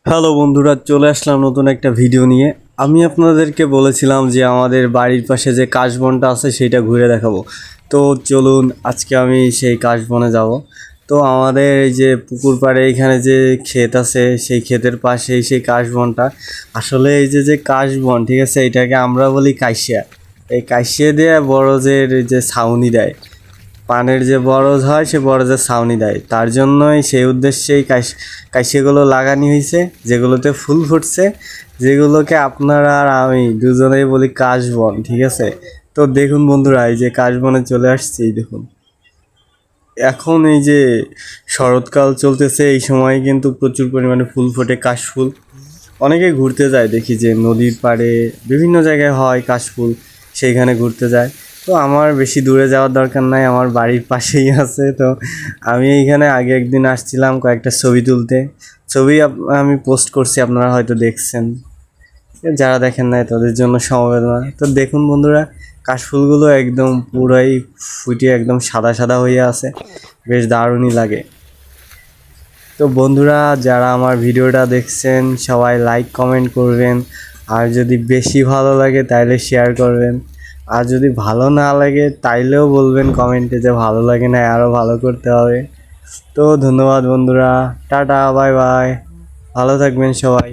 Hello বন্ধুরা, চলে আসলাম নতুন একটা ভিডিও নিয়ে। আমি আপনাদেরকে বলেছিলাম যে আমাদের বাড়ির পাশে যে কাশবনটা আছে সেটা ঘুরে দেখাবো। তো চলুন, আজকে আমি সেই কাশবনে যাব। তো আমাদের এই যে পুকুর পাড়ে এখানে যে ক্ষেত আছে, সেই ক্ষেতের পাশেই সেই কাশবনটা। আসলে এই যে কাশবন, ঠিক আছে, এটাকে আমরা বলি কাইসিয়া। এই কাইসিয়া দিয়ে বড়জের যে ছাউনি দেয়, পানের যে বরজ হয় সে বরজের ছাউনি দেয়, তার জন্যই সেই উদ্দেশ্যেই কাইসিগুলো লাগানি হয়েছে, যেগুলোতে ফুল ফুটছে, যেগুলোকে আপনারা আর আমি দুজনেই বলি কাশবন, ঠিক আছে। তো দেখুন বন্ধুরা, এই যে কাশবনে চলে আসছি, এই দেখুন। এখন এই যে শরৎকাল চলতেছে, এই সময় কিন্তু প্রচুর পরিমাণে ফুল ফোটে, কাশফুল। অনেকে ঘুরতে যায়, দেখি যে নদীর পাড়ে বিভিন্ন জায়গায় হয় কাশফুল, সেইখানে ঘুরতে যায়। তো আমার বেশি দূরে যাওয়ার দরকার নাই, আমার বাড়ির পাশেই আছে। তো আমি এইখানে আগে একদিন আসছিলাম কয়েকটা ছবি তুলতে। ছবি আমি পোস্ট করছি, আপনারা হয়তো দেখছেন। যারা দেখেন নাই তাদের জন্য সমবেদনা। তো দেখুন বন্ধুরা, কাশফুলগুলো একদম পুরাই ফুটে একদম সাদা সাদা হয়ে আছে, বেশ দারুণই লাগে। তো বন্ধুরা, যারা আমার ভিডিওটা দেখছেন সবাই লাইক কমেন্ট করবেন, আর যদি বেশি ভালো লাগে তাইলে শেয়ার করবেন, আর যদি ভালো না লাগে তাইলেও বলবেন কমেন্টে যে ভালো লাগে না, আরও ভালো করতে হবে। তো ধন্যবাদ বন্ধুরা, টাটা, বাই বাই, ভালো থাকবেন সবাই।